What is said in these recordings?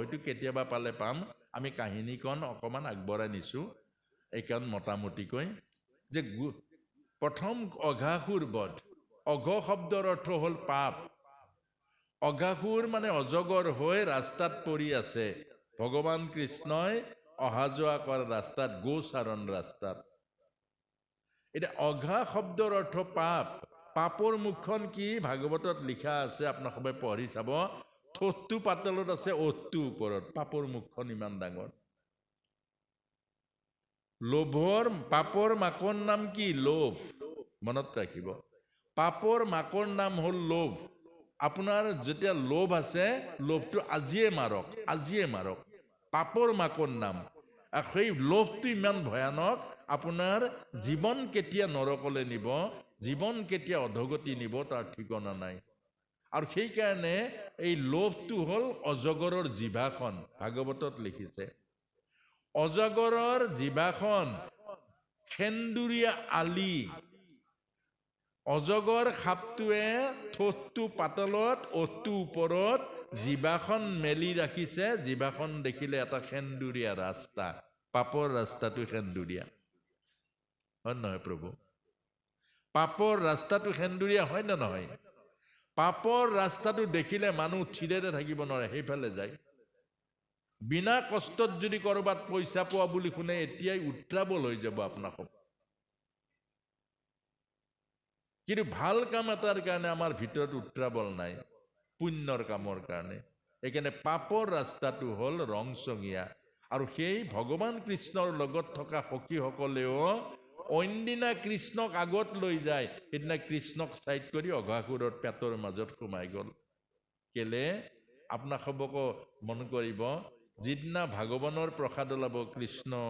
হয়তো কেতিয়াবা পালে পাম আমি কাহিনীখন অকমান আগবঢ়াই নিছো এইখন মোটামুটিকৈ যে প্ৰথম অঘাসুৰ বধ অঘ শব্দৰ অৰ্থ হ'ল পাপ অঘাসুৰ মানে অজগৰ হৈ ৰাস্তাত পৰি আছে ভগৱান কৃষ্ণই অহা যোৱা কৰা ৰাস্তাত গোচাৰণ ৰাস্তাত এটা অঘা শব্দৰ অৰ্থ পাপ পাপৰ মুখখন কি ভাগৱতত লিখা আছে আপোনাক সবে পঢ়ি চাব ঠোঁটটো পাতলত আছে ওঠটো ওপৰত পাপৰ মুখখন ইমান ডাঙৰ লোভৰ পাপৰ মাকৰ নাম কি লোভ মনত ৰাখিব পাপৰ মাকৰ নাম হ'ল লোভ আপোনাৰ যেতিয়া লোভ আছে লোভটো আজিয়ে মাৰক পাপৰ মাকৰ নাম আৰু সেই লোভটো ইমান ভয়ানক আপোনাৰ জীৱন কেতিয়া নৰকলে নিব জীৱন কেতিয়া অধগতি নিব তাৰ ঠিকনা নাই আৰু সেই কাৰণে এই লোভটো হ'ল অজগৰৰ জিভাখন ভাগৱতত লিখিছে অজগৰৰ জিভাখন খেন্দুৰীয়া আলি অজগৰ সাপটোৱে ঠোঁটটো পাতলত ওঠটো ওপৰত জিভাখন মেলি ৰাখিছে জিভাখন দেখিলে এটা খেন্দুৰীয়া ৰাস্তা পাপৰ ৰাস্তাটো খেন্দুৰীয়া হয় নহয় প্ৰভু পাপৰ ৰাস্তাটো খেন্দুৰীয়া হয় না নহয় পাপৰ ৰাস্তাটো দেখিলে মানুহ থিৰেৰে থাকিব নোৱাৰে সেইফালে যায় বিনা কষ্টত যদি কৰবাত পইচা পোৱা বুলি শুনে এতিয়াই উত্ৰাৱল হৈ যাব আপোনাক কিন্তু ভাল কাম এটাৰ কাৰণে আমাৰ ভিতৰত উত্ৰাৱল নাই পুণ্যৰ কামৰ কাৰণে এইকাৰণে পাপৰ ৰাস্তাটো হ'ল ৰংচঙীয়া আৰু সেই ভগৱান কৃষ্ণৰ লগত থকা সখীসকলেও অইনদিনা কৃষ্ণক আগত লৈ যায় সেইদিনা কৃষ্ণক চাইড কৰি অঘাসুৰৰ পেটৰ মাজত সোমাই গ'ল কেলে আপোনাক সবকো মন কৰিব যিদিনা ভগৱানৰ প্ৰসাদ ওলাব কৃষ্ণ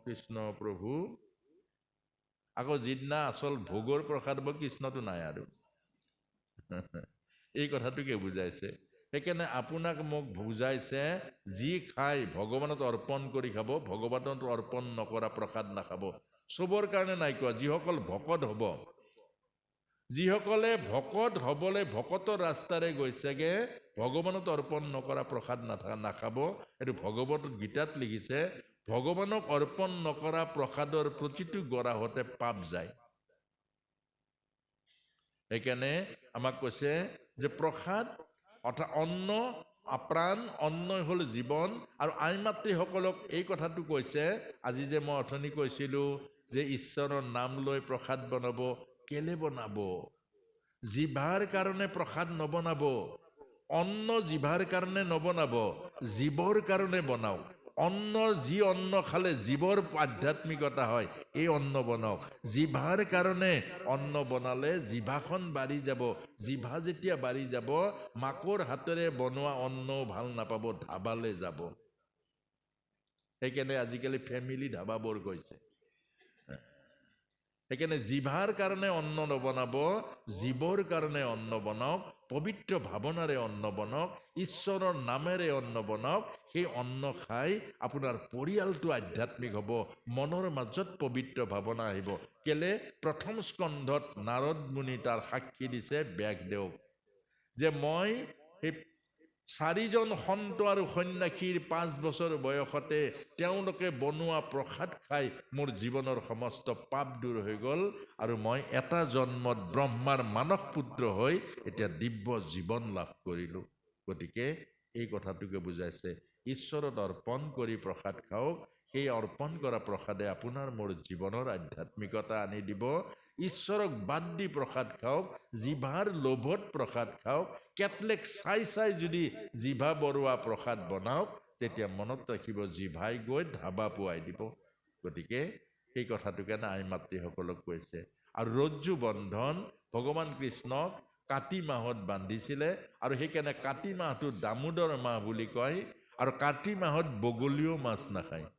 কৃষ্ণ প্ৰভু আকৌ যিদিনা আচল ভোগৰ প্ৰসাদ হ'ব কৃষ্ণটো নাই আৰু এই কথাটোকে বুজাইছে সেইকাৰণে আপোনাক মোক বুজাইছে যি খাই ভগৱানত অৰ্পণ কৰি খাব ভগৱানত অৰ্পণ নকৰা প্ৰসাদ নাখাব চবৰ কাৰণে নাই কোৱা যিসকল ভকত হ'ব যিসকলে ভকত হ'বলৈ ভকতৰ ৰাস্তাৰে গৈছেগে ভগৱানত অৰ্পণ নকৰা প্ৰসাদ নাখাব এইটো ভগৱত গীতাত লিখিছে ভগৱানক অৰ্পণ নকৰা প্ৰসাদৰ প্ৰতিটো গৰাহতে পাপ যায় সেইকাৰণে আমাক কৈছে যে প্ৰসাদ অৰ্থাৎ অন্ন আপ্ৰাণ অন্নই হ'ল জীৱন আৰু আই মাতৃসকলক এই কথাটো কৈছে আজি যে মই অথনি কৈছিলো যে ঈশ্বৰৰ নাম লৈ প্ৰসাদ বনাব কেলে বনাব জিভাৰ কাৰণে প্ৰসাদ নবনাব অন্ন জিভাৰ কাৰণে নবনাব জীৱৰ কাৰণে বনাওক অন্ন যি অন্ন খালে জীৱৰ আধ্যাত্মিকতা হয় এই অন্ন বনাওক জিভাৰ কাৰণে অন্ন বনালে জিভাখন বাঢ়ি যাব জিভা যেতিয়া বাঢ়ি যাব মাকৰ হাতেৰে বনোৱা অন্ন ভাল নাপাব ধাবালে যাব সেইকাৰণে আজিকালি ফেমিলি ধাবাবোৰ গৈছে সেইকাৰণে জিভাৰ কাৰণে অন্ন নবনাব জীৱৰ কাৰণে অন্ন বনাওক পবিত্ৰ ভাৱনাৰে অন্ন বনাওক ঈশ্বৰৰ নামেৰে অন্ন বনাওক সেই অন্ন খাই আপোনাৰ পৰিয়ালটো আধ্যাত্মিক হ'ব মনৰ মাজত পবিত্ৰ ভাৱনা আহিব কেলে প্ৰথম স্কন্ধত নাৰদ মুনি তাৰ সাক্ষী দিছে ব্যাসদেৱক যে মই সেই 4জন সন্ত আৰু সন্ন্যাসীৰ 5 বছৰ বয়সতে তেওঁলোকে বনোৱা প্ৰসাদ খাই মোৰ জীৱনৰ সমস্ত পাপ দূৰ হৈ গ'ল আৰু মই এটা জন্মত ব্ৰহ্মাৰ মানস পুত্ৰ হৈ এতিয়া দিব্য জীৱন লাভ কৰিলো গতিকে এই কথাটোকে বুজাইছে ঈশ্বৰত অৰ্পণ কৰি প্ৰসাদ খাওক সেই অৰ্পণ কৰা প্ৰসাদে আপোনাৰ মোৰ জীৱনৰ আধ্যাত্মিকতা আনি দিব ঈশ্বৰক বাদ দি প্ৰসাদ খাওক জিভাৰ লোভত প্ৰসাদ খাওক কেটলেক চাই যদি জিভা বৰুৱা প্ৰসাদ বনাওক তেতিয়া মনত ৰাখিব জিভাই গৈ ধাবা পোৱাই দিব গতিকে এই কথাটো কাৰণে আই মাতৃসকলক কৈছে আৰু ৰজ্জু বন্ধন ভগৱান কৃষ্ণক কাতি মাহত বান্ধিছিলে আৰু সেইকাৰণে কাতি মাহটো দামোদৰ মাহ বুলি কয় আৰু কাতি মাহত বগলীও মাছ নাখায়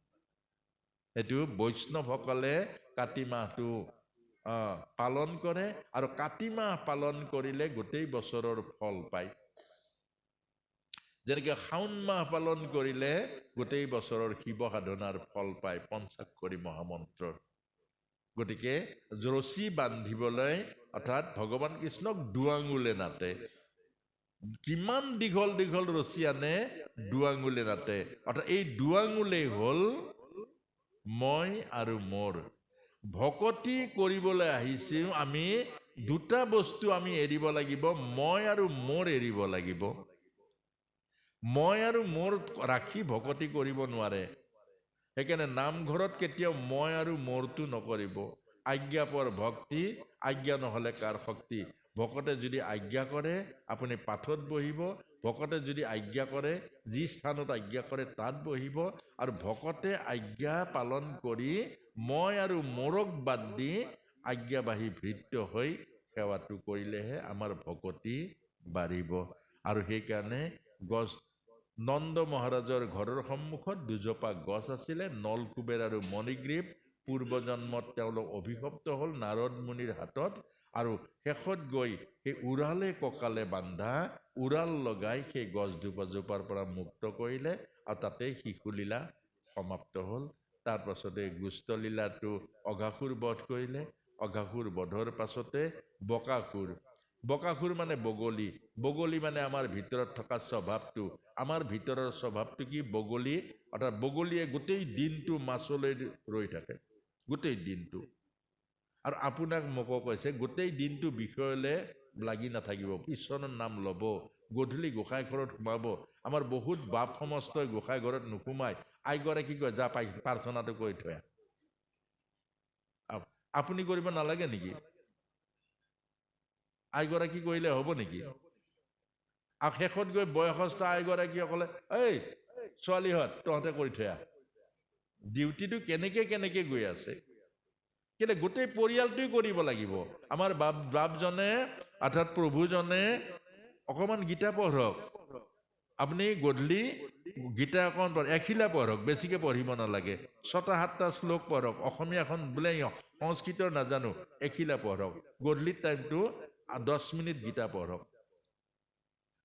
এইটো বৈষ্ণৱসকলে কাতি মাহটো পালন কৰে আৰু কাতি মাহ পালন কৰিলে গোটেই বছৰৰ ফল পায় যেনেকে শাওণ মাহ পালন কৰিলে গোটেই বছৰৰ শিৱ সাধনাৰ ফল পায় পঞ্চাক্ষৰী মহামন্ত্ৰৰ গতিকে ৰছী বান্ধিবলৈ অৰ্থাৎ ভগৱান কৃষ্ণক দুআঙুলে নাতে কিমান দীঘল দীঘল ৰছী আনে দুআঙুলে নাতে, অৰ্থাৎ এই দুআঙুলেই হ'ল মই আৰু মোৰ। ভকতি কৰিবলৈ আহিছোঁ আমি দুটা বস্তু আমি এৰিব লাগিব, মই আৰু মোৰ এৰিব লাগিব। মই আৰু মোৰ ৰাখি ভকতি কৰিব নোৱাৰে। সেইকাৰণে নামঘৰত কেতিয়াও মই আৰু মোৰটো নকৰিব। আজ্ঞাপৰ ভক্তি, আজ্ঞা নহলে কাৰ শক্তি। ভকতে যদি আজ্ঞা কৰে আপুনি পাঠত বহিব, ভকতে যদি আজ্ঞা কৰে যি স্থানত আজ্ঞা কৰে তাত বহিব, আৰু ভকতে আজ্ঞা পালন কৰি মই আৰু মোৰক বাদ দি আজ্ঞাবাহী ভৃত্য হৈ সেৱাটো কৰিলেহে আমাৰ ভকতি বাঢ়িব। আৰু সেইকাৰণে গছ নন্দ মহাৰাজৰ ঘৰৰ সন্মুখত দুজোপা গছ আছিলে, নলকুবেৰ আৰু মণিগ্ৰীৱ। পূৰ্বজন্মত তেওঁলোক অভিশপ্ত হ'ল নাৰদ মুনিৰ হাতত, আৰু শেষত গৈ সেই উৰালে কঁকালে বান্ধা উৰাল লগাই সেই গছ দুজোপাৰ পৰা মুক্ত কৰিলে, আৰু তাতে শিশুলীলা সমাপ্ত হ'ল। তাৰ পাছতে গুষ্ঠলীলাটো অঘাসুৰ বধ কৰিলে। অঘাসুৰ বধৰ পাছতে বকাসুৰ, বকাসুৰ মানে বগলী, বগলী মানে আমাৰ ভিতৰত থকা স্বভাৱটো। আমাৰ ভিতৰৰ স্বভাৱটো কি? বগলী, অৰ্থাৎ বগলীয়ে গোটেই দিনটো মাছলৈ ৰৈ থাকে, গোটেই দিনটো। আৰু আপোনাক মোকো কৈছে গোটেই দিনটো বিষয়লৈ লাগি নাথাকিব, ঈশ্বৰৰ নাম ল'ব, গধূলি গোসাঁই ঘৰত সোমাব। আমাৰ বহুত বাপ সমস্তই গোসাঁই ঘৰত নোসোমায়, আইগৰাকী কয় যা প্ৰাৰ্থনাটো কৰি থৈ আপুনি কৰিব নালাগে নেকি? আইগৰাকী কৰিলে হ'ব নেকি? আৰু শেষত গৈ বয়সস্থ আইগৰাকীসকলে এই ছোৱালীহঁত তহঁতে কৰি থৈ আহ। ডিউটিটো কেনেকে গৈ আছে, কিন্তু গোটেই পৰিয়ালটোৱে কৰিব লাগিব। আমাৰ বাপজনে অৰ্থাৎ প্ৰভুজনে অকমান গীতা পঢ়ক, আপুনি গধূলি গীতা অকণ পঢ়ক, এখিলা পঢ়ক, বেছিকে পঢ়িব নালাগে। 6-7টা শ্লোক পঢ়ক, অসমীয়াখন বোলে সংস্কৃতৰ নাজানো, এখিলা পঢ়ক। গধূলিৰ টাইমটো 10 মিনিট গীতা পঢ়ক।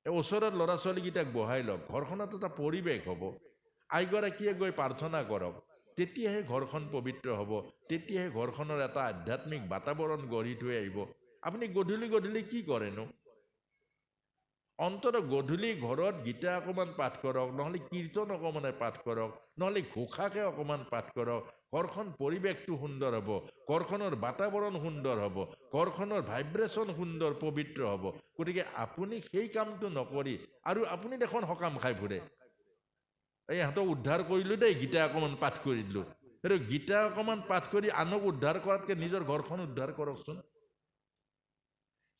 ওচৰত ল'ৰা ছোৱালীকেইটাক বহাই লওক, ঘৰখনত এটা পৰিৱেশ হ'ব। আইগৰাকীয়ে গৈ প্ৰাৰ্থনা কৰক, তেতিয়াহে ঘৰখন পবিত্ৰ হ'ব, তেতিয়াহে ঘৰখনৰ এটা আধ্যাত্মিক বাতাবৰণ গঢ়ি থৈ আহিব। আপুনি গধূলি কি কৰেনো? অন্তত গধূলি ঘৰত গীতা অকমান পাঠ কৰক, নহলে কীৰ্তন অকমানে পাঠ কৰক, নহলে ঘোষাকে অকমান পাঠ কৰক। ঘৰখন পৰিৱেশটো সুন্দৰ হ'ব, ঘৰখনৰ বাতাবৰণ সুন্দৰ হ'ব, ঘৰখনৰ ভাইব্ৰেশ্যন সুন্দৰ পবিত্ৰ হ'ব। গতিকে আপুনি সেই কামটো নকৰি আৰু আপুনি দেখোন সকাম খাই ফুৰে, এই ইহঁতক উদ্ধাৰ কৰিলো দেই, গীতা অকমান পাঠ কৰি দিলো। সেইটো গীতা অকমান পাঠ কৰি আনক উদ্ধাৰ কৰাতকে নিজৰ ঘৰখন উদ্ধাৰ কৰকচোন।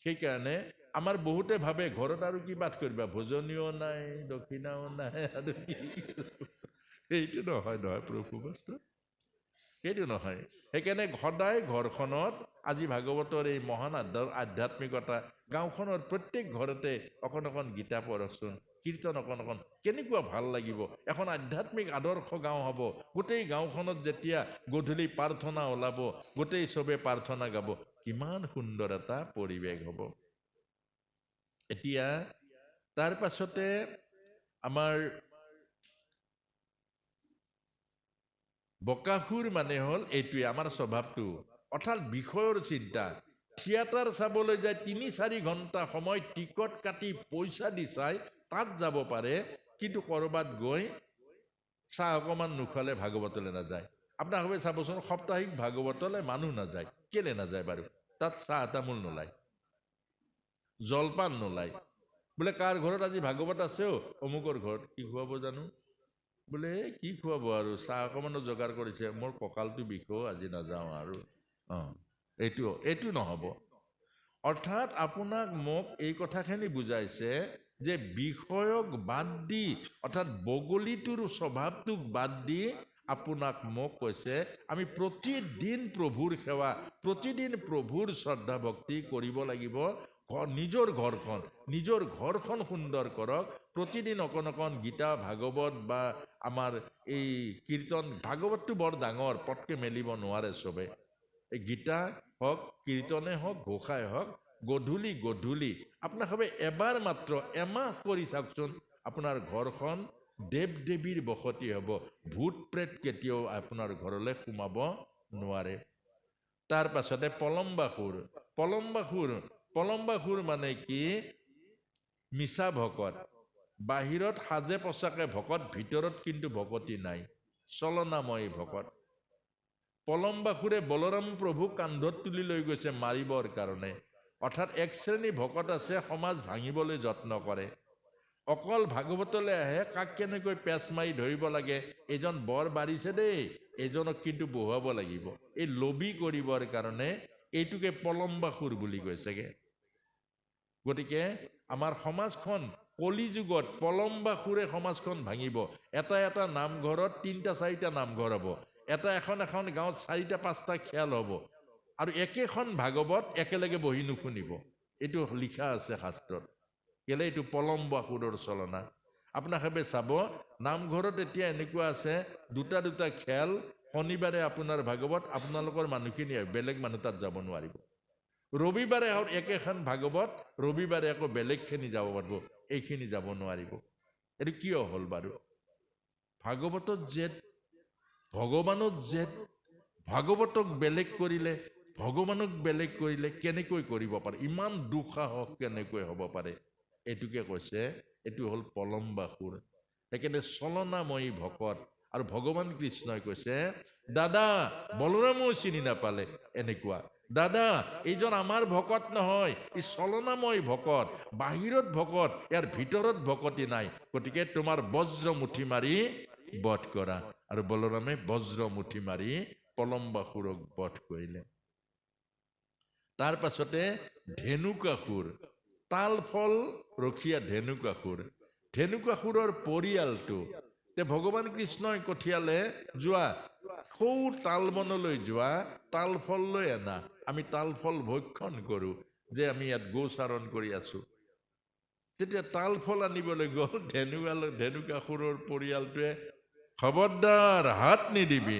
সেইকাৰণে আমাৰ বহুতে ভাবে ঘৰত আৰু কি পাঠ কৰিবা, ভোজনীয় নাই, দক্ষিণাও নাই, আৰু কি এইটো নহয় প্ৰভু বস্তু, সেইটো নহয়। সেইকাৰণে সদায় ঘৰখনত আজি ভাগৱতৰ এই মহান আধ্যাত্মিকতা, গাঁওখনৰ প্ৰত্যেক ঘৰতে অকণ অকণ গীতা পঢ়কচোন, কীৰ্তন অকণ অকণ, কেনেকুৱা ভাল লাগিব। এখন আধ্যাত্মিক আদৰ্শ গাঁও হ'ব। গোটেই গাঁওখনত যেতিয়া গধূলি প্ৰাৰ্থনা ওলাব, গোটেই চবে প্ৰাৰ্থনা গাব, কিমান সুন্দৰ এটা পৰিৱেশ হ'ব। এতিয়া তাৰ পাছতে আমাৰ বকাসুৰ মানে হ'ল এইটোৱে আমাৰ স্বভাৱটো, অৰ্থাৎ বিষয়ৰ চিন্তা। থিয়েটাৰ চাবলৈ যায় 3-4 ঘণ্টা সময় টিকট কাটি পইচা দি চাই, তাত যাব পাৰে, কিন্তু কৰবাত গৈ চাহ অকমান নোখোৱালে ভাগৱতলৈ নাযায়। আপোনাক ভাবে চাবচোন, সাপ্তাহিক ভাগৱতলৈ মানুহ নাযায়, কেলে নাযায় বাৰু? তাত চাহ তামোল নোলায়, জলপান নোলায়। বোলে কাৰ ঘৰত আজি ভাগৱত আছেও, অমুকৰ ঘৰত, কি খুৱাব জানো? বোলে কি খুৱাব আৰু, চাহ অকমানো যোগাৰ কৰিছে, মোৰ কঁকালটো বিষো, আজি নাযাওঁ আৰু। এইটো নহব। অৰ্থাৎ আপোনাক মোক এই কথাখিনি বুজাইছে যে বিষয়ক বাদ দি, অৰ্থাৎ বগলীটোৰ স্বভাৱটোক বাদ দি আপোনাক মোক কৈছে আমি প্ৰতিদিন প্ৰভুৰ সেৱা, প্ৰতিদিন প্ৰভুৰ শ্ৰদ্ধা ভক্তি কৰিব লাগিব। নিজৰ ঘৰখন সুন্দৰ কৰক। প্ৰতিদিন অকণ অকণ গীতা ভাগৱত বা আমাৰ এই কীৰ্তন, ভাগৱতটো বৰ ডাঙৰ, পটকে মেলিব নোৱাৰে চবে। এই গীতা হওক, কীৰ্তনে হওক, ঘোষাই হওক, গধূলি আপোনাক ভাবে এবাৰ মাত্ৰ এমাহ কৰি চাওকচোন, আপোনাৰ ঘৰখন দেৱ দেৱীৰ বসতি হ'ব। ভূত প্ৰেত কেতিয়াও আপোনাৰ ঘৰলৈ সোমাব নোৱাৰে। তাৰ পাছতে পলম্বাসুৰ মানে কি? মিছা ভকত বাহিৰত সাজে পোছাকে ভকত ভিতৰত কিন্তু ভকতি নাই চলনাময়ী ভকত পলমবাসুৰে বলৰাম প্ৰভুক কান্ধত তুলি লৈ গৈছে মাৰিবৰ কাৰণে অৰ্থাৎ এক শ্ৰেণী ভকত আছে সমাজ ভাঙিবলৈ যত্ন কৰে অকল ভাগৱতলৈ আহে কাক কেনেকৈ পেচ মাৰি ধৰিব লাগে এজন বৰ বাঢ়িছে দেই এজনক কিন্তু বহুৱাব লাগিব এই লবি কৰিবৰ কাৰণে এইটোকে পলমবাসুৰ বুলি কৈছেগে গতিকে আমাৰ সমাজখন কলিযুগত পলমবাসুৰে সমাজখন ভাঙিব এটা এটা নামঘৰত ৩টা ৪টা নামঘৰ হ'ব এটা এখন গাঁৱত ৪টা ৫টা খেল হ'ব আৰু একেখন ভাগৱত একেলগে বহি নুশুনিব এইটো লিখা আছে শাস্ত্ৰত কেলে এইটো পলমবাসুৰৰ চলনা আপোনালোকে চাব নামঘৰত এতিয়া এনেকুৱা আছে দুটা খেল শনিবাৰে আপোনাৰ ভাগৱত আপোনালোকৰ মানুহখিনি বেলেগ মানুহ তাত যাব নোৱাৰিব ৰবিবাৰে একেখন ভাগৱত ৰবিবাৰে আকৌ বেলেগখিনি যাব পাৰিব এইখিনি যাব নোৱাৰিব এইটো কিয় হ'ল বাৰু ভাগৱতত জেদ ভগৱানত জেদ ভাগৱতক বেলেগ কৰিলে ভগৱানক বেলেগ কৰিলে কেনেকৈ কৰিব পাৰে ইমান দুঃসাহস কেনেকৈ হ'ব পাৰে এইটোকে কৈছে এইটো হ'ল পলমবাসুৰ সেইকাৰণে চলনাময়ী ভকত আৰু ভগৱান কৃষ্ণই কৈছে দাদা বলৰামো চিনি নাপালে এনেকুৱা দাদা এইজন আমাৰ ভকত নহয় ই চলনাময় ভকত বাহিৰত ভকত ইয়াৰ ভিতৰত ভকতি নাই গতিকে তোমাৰ বজ্ৰ মুঠি মাৰি বধ কৰা আৰু বলৰামে বজ্ৰ মুঠি মাৰি পলমবাসুৰক বধ কৰিলে তাৰ পাছতে ধেনুকাসুৰ তালফল ৰখীয়া ধেনুকাসুৰৰ পৰিয়ালটো ভগৱান কৃষ্ণই কঠিয়ালে যোৱা সৌ তালবনলৈ যোৱা তালফল লৈ আনা আমি তালফল ভক্ষণ কৰো যে আমি ইয়াত গোচাৰণ কৰি আছো তেতিয়া তালফল আনিবলৈ গ'ল ধেনুকাসুৰৰ পৰিয়ালটোৱে খবৰদাৰ হাত নিদিবি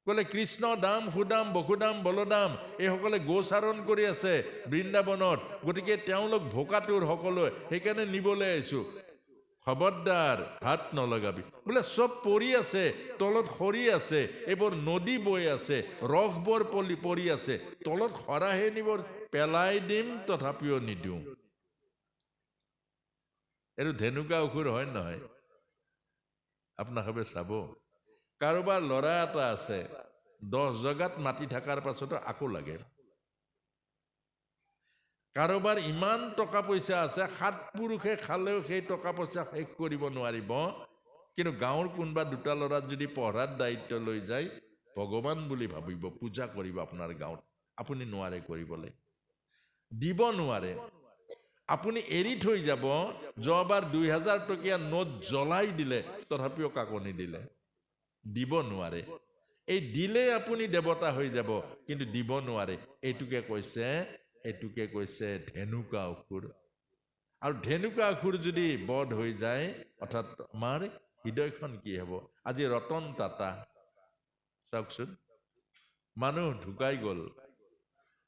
কলে কৃষ্ণ দাম সুদাম বসুদাম বলদাম এইসকলে গোচাৰণ কৰি আছে বৃন্দাবনত গতিকে তেওঁলোক ভোকাতুৰ সকলো সেইকাৰণে নিবলৈ আহিছো খবৰদাৰ হাত নলগাবি বোলে চব পৰি আছে তলত সৰি আছে এইবোৰ নদী বৈ আছে ৰসবোৰ পৰি আছে তলত খৰাহে নিব পেলাই দিম তথাপিও নিদিওঁ এইটো ধেনুকাসুৰ হয় নহয় আপোনালোকে চাব কাৰোবাৰ ল'ৰা এটা আছে 10 জগাত মাটি থকাৰ পাছতো আকৌ লাগে কাৰোবাৰ ইমান টকা পইচা আছে 7 পুৰুষে খালেও সেই টকা পইচা শেষ কৰিব নোৱাৰিব কিন্তু গাঁৱৰ কোনোবা দুটা ল'ৰাত যদি পঢ়াৰ দায়িত্ব লৈ যায় ভগৱান বুলি ভাবিব পূজা কৰিব আপোনাৰ গাঁৱত আপুনি নোৱাৰে কৰিবলৈ দিব নোৱাৰে আপুনি এৰি থৈ যাব যোৱাবাৰ 2000 টকীয়া নোট জ্বলাই দিলে তথাপিও কাকো নিদিলে দিব নোৱাৰে এই দিলে আপুনি দেৱতা হৈ যাব কিন্তু দিব নোৱাৰে এইটোকে কৈছে ধেনুকাসুৰ আৰু ধেনুকাসুৰ যদি বধ হৈ যায় অৰ্থাৎ আমাৰ হৃদয়খন কি হ'ব আজি ৰতন টাটা চাওকচোন মানুহ ঢুকাই গ'ল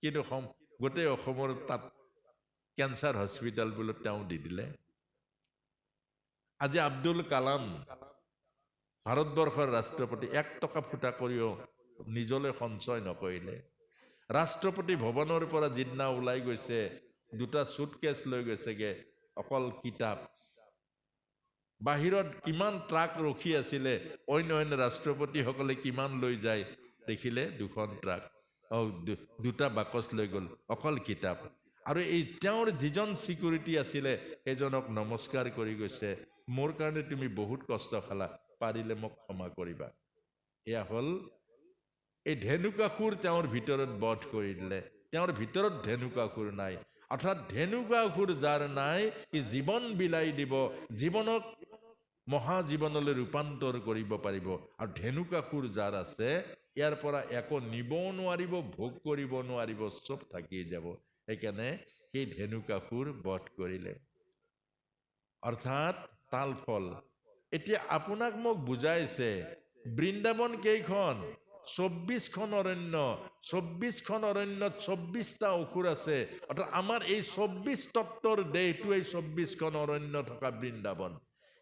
কিন্তু গোটেই অসমৰ তাত কেঞ্চাৰ হস্পিটেল বোলো তেওঁ দি দিলে আজি আব্দুল কালাম ভাৰতবৰ্ষৰ ৰাষ্ট্ৰপতি 1 টকা ফুটা কৰিও নিজলৈ সঞ্চয় নকৰিলে ৰাষ্ট্ৰপতি ভৱনৰ পৰা যিদিনা ওলাই গৈছে 2টা সুটকেছ লৈ গৈছেগে অকল কিতাপ বাহিৰত কিমান ট্ৰাক ৰখি আছিলে অন্য ৰাষ্ট্ৰপতিসকলে কিমান লৈ যায় দেখিলে 2খন ট্ৰাক 2টা বাকচ লৈ গ'ল অকল কিতাপ আৰু এই তেওঁৰ যিজন সিকিউৰিটি আছিলে এজনক নমস্কাৰ কৰি গৈছে মোৰ কাৰণে তুমি বহুত কষ্ট খালা পাৰিলে মোক ক্ষমা কৰিবা এয়া হ'ল এই ধেনুকাসুৰ তেওঁৰ ভিতৰত বধ কৰি দিলে তেওঁৰ ভিতৰত ধেনুকাসুৰ নাই অৰ্থাৎ ধেনুকাসুৰ যাৰ নাই ই জীৱন বিলাই দিব জীৱনক মহাজীৱনলৈ ৰূপান্তৰ কৰিব পাৰিব আৰু ধেনুকাসুৰ যাৰ আছে ইয়াৰ পৰা একো নিব নোৱাৰিব ভোগ কৰিব নোৱাৰিব চব থাকি যাব সেইকাৰণে সেই ধেনুকাসুৰ বধ কৰিলে অৰ্থাৎ তালফল এতিয়া আপোনাক মোক বুজাইছে বৃন্দাবন কেইখন 24খন অৰণ্য 24খন অৰণ্যত 24টা অসুৰ আছে অৰ্থাৎ আমাৰ এই 24 তত্ত্বৰ দেহটোৱে 24খন অৰণ্য থকা বৃন্দাবন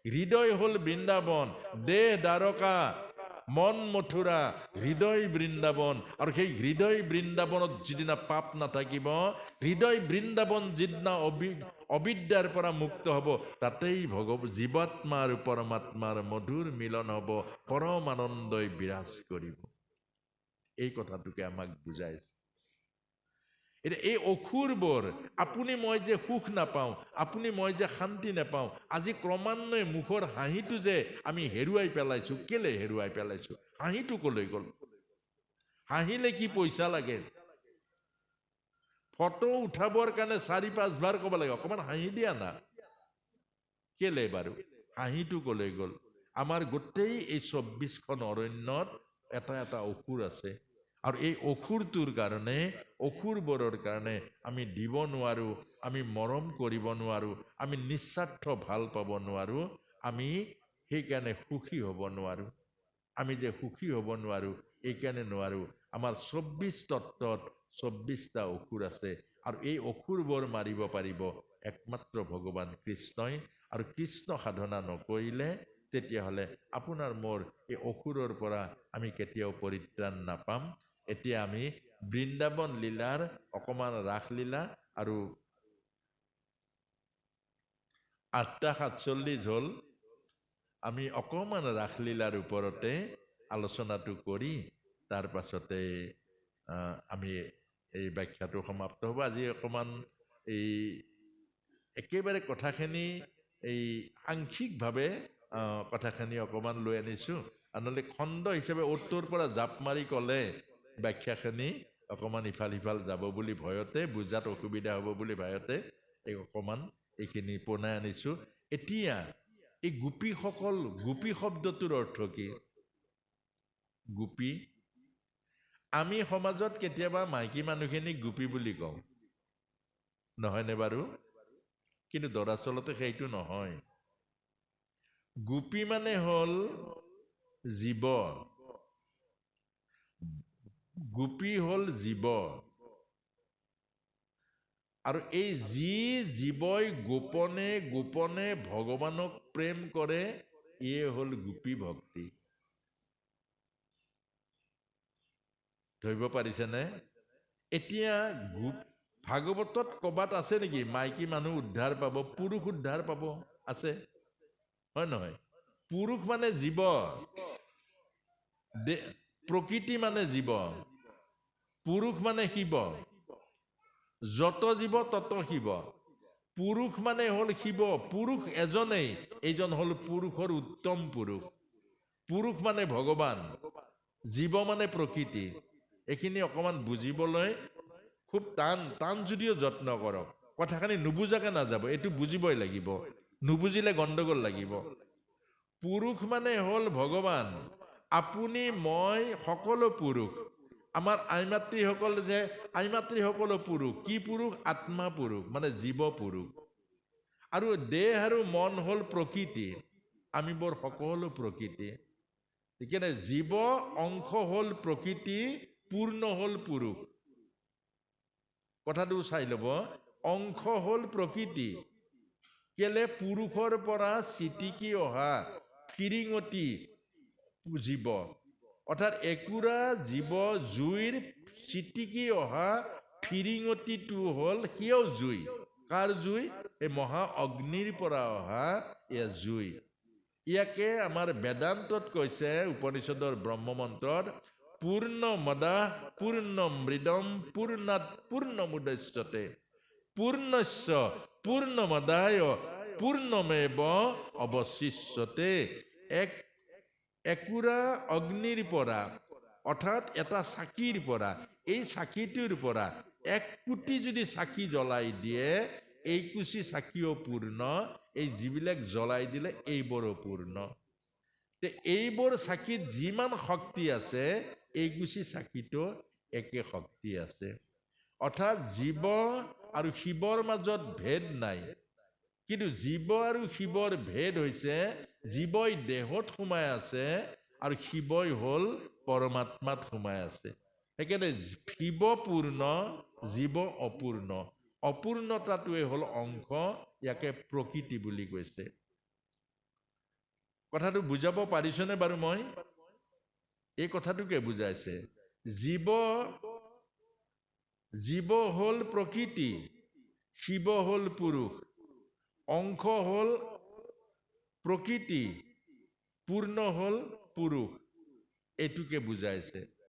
হৃদয় হ'ল বৃন্দাবন দেহ দ্বাৰকা মন মথুৰা হৃদয় বৃন্দাবন আৰু সেই হৃদয় বৃন্দাবনত যিদিনা পাপ নাথাকিব হৃদয় বৃন্দাবন যিদিনা অবিদ্যাৰ পৰা মুক্ত হ'ব, তাতেই জীৱাত্মা আৰু পৰমাত্মাৰ মধুৰ মিলন হ'ব, পৰম আনন্দই বিৰাজ কৰিব। এই কথাটোকে আমাক বুজাইছে। এতিয়া এই অসুৰবোৰ, আপুনি মই যে সুখ নাপাওঁ, আপুনি মই যে শান্তি নাপাওঁ, আজি ক্ৰমান্বয়ে মুখৰ হাঁহিটো যে আমি হেৰুৱাই পেলাইছো। কেলে হেৰুৱাই পেলাইছো? হাঁহিটো কলৈ গ'ল? হাঁহিলে কি পইচা লাগে? ফটো উঠাবৰ কাৰণে 4-5 বাৰ ক'ব লাগে, অকমান হাঁহি দিয়া না। কেলে বাৰু? হাঁহিটো কলৈ গ'ল? আমাৰ গোটেই এই 24খন অৰণ্যত এটা এটা অসুৰ আছে, আৰু এই অসুৰটোৰ কাৰণে, অসুৰবোৰৰ কাৰণে আমি দিব নোৱাৰো, আমি মৰম কৰিব নোৱাৰো, আমি নিস্বাৰ্থ ভাল পাব নোৱাৰো, আমি সেইকাৰণে সুখী হ'ব নোৱাৰো। আমি যে সুখী হ'ব নোৱাৰো, এইকাৰণে নোৱাৰো। আমাৰ 24 তত্ত্বত 24টা অসুৰ আছে, আৰু এই অসুৰবোৰ মাৰিব পাৰিব একমাত্ৰ ভগৱান কৃষ্ণই। আৰু কৃষ্ণ সাধনা নকৰিলে তেতিয়াহ'লে আপোনাৰ মোৰ এই অসুৰৰ পৰা আমি কেতিয়াও পৰিত্ৰাণ নাপাম। এতিয়া আমি বৃন্দাবন লীলাৰ অকমান ৰাসলীলা আৰু 8:47 হ'ল, আমি অকমান ৰাসলীলাৰ ওপৰতে আলোচনাটো কৰি তাৰ পাছতে আমি এই ব্যাখ্যাটো সমাপ্ত হ'ব। আজি অকমান এই একেবাৰে কথাখিনি এই আংশিকভাৱে কথাখিনি অকমান লৈ আনিছো, আনহাতে খণ্ড হিচাপে উত্তৰ পৰা জাপ মাৰি ক'লে ব্যাখ্যাখিনি অকমান ইফাল সিফাল যাব বুলি ভয়তে, বুজাত অসুবিধা হ'ব বুলি ভয়তে এই অকমান এইখিনি পোনাই আনিছো। এতিয়া এই গোপীসকল, গোপী শব্দটোৰ অৰ্থ কি? গোপী, আমি সমাজত কেতিয়াবা মাইকী মানুহখিনিক গোপী বুলি কওঁ, নহয়নে বাৰু? কিন্তু দৰাচলতে সেইটো নহয়। গোপী মানে হ'ল জীৱ, গোপী হ'ল জীৱ। আৰু এই যি জীৱই গোপনে গোপনে ভগৱানক প্ৰেম কৰে, ইয়ে হ'ল গোপী ভক্তি। ধৰিব পাৰিছেনে? এতিয়া ভাগৱতত ক'বাত আছে নেকি মাইকী মানুহ উদ্ধাৰ পাব, পুৰুষ উদ্ধাৰ পাব? আছে? হয় নহয়? পুৰুষ মানে জীৱ, প্ৰকৃতি মানে জীৱ, পুৰুষ মানে শিৱ, যত জীৱ তত শিৱ। পুৰুষ মানে হ'ল শিৱ, পুৰুষ এজনেই, এইজন হ'ল পুৰুষৰ উত্তম পুৰুষ। পুৰুষ মানে ভগৱান, জীৱ মানে প্ৰকৃতি। এইখিনি অকমান বুজিবলৈ খুব টান যদিও যত্ন কৰক, কথাখিনি নুবুজাকে নাযাব, এইটো বুজিবই লাগিব, নুবুজিলে গণ্ডগোল লাগিব। পুৰুষ মানে হ'ল ভগৱান, আপুনি মই সকলো পুৰুষ। আমাৰ আইমাতৃসকল যে, আইমাতৃসকলো পুৰুষ। কি পুৰুষ? আত্মা পুৰুষ, মানে জীৱ পুৰুষ। আৰু দেহ আৰু মন হ'ল প্ৰকৃতি, আমি বৰ সকলো প্ৰকৃতি। সেইকাৰণে জীৱ অংশ হ'ল প্ৰকৃতি, পূৰ্ণ হ'ল পুৰুষ। কথাটো চাই ল'ব, অংশ হ'ল প্ৰকৃতি। কেলে? পুৰুষৰ পৰা চিটিকি অহা ফিৰিঙতি জীৱ, অৰ্থাৎ একুৰা জীৱ জুইৰ চিটিকি অহা ফিৰিঙতিটো হ'ল সিও জুই। কাৰ জুই? এই মহা অগ্নিৰ পৰা অহা এয়া জুই। ইয়াকে আমাৰ বেদান্তত কৈছে, উপনিষদৰ ব্ৰহ্মমন্ত্ৰত, পূৰ্ণমদাঃ পূৰ্ণমৃদম পূৰ্ণাৎ পূৰ্ণমুদচ্যতে পূৰ্ণস্য পূৰ্ণমাদায় পূৰ্ণমেব অৱশিষ্যতে। একুৰা অগ্নিৰ পৰা, অৰ্থাৎ এটা চাকিৰ পৰা, এই চাকিটোৰ পৰা 1 কোটি যদি চাকি জ্বলাই দিয়ে, এই কুচি চাকিও পূৰ্ণ, এই যিবিলাক জ্বলাই দিলে এইবোৰো পূৰ্ণ। এইবোৰ চাকিত যিমান শক্তি আছে, এই কুচি চাকিটো একে শক্তি আছে। অৰ্থাৎ জীৱ আৰু শিৱৰ মাজত ভেদ নাই, কিন্তু জীৱ আৰু শিৱৰ ভেদ হৈছে জীৱই দেহত সোমাই আছে আৰু শিৱই হ'ল পৰমাত্মাত সোমাই আছে। সেইকাৰণে শিৱ পূৰ্ণ, জীৱ অপূৰ্ণ। অপূৰ্ণতাটোৱে হ'ল অংশ, ইয়াকে প্ৰকৃতি বুলি কৈছে। কথাটো বুজাব পাৰিছনে বাৰু? মই এই কথাটোকে বুজাইছে। জীৱ হ'ল প্ৰকৃতি, শিৱ হ'ল পুৰুষ। অংশ হল প্ৰকৃতি, পূৰ্ণ হল পুৰুষ, এইটোকে বুজাইছে।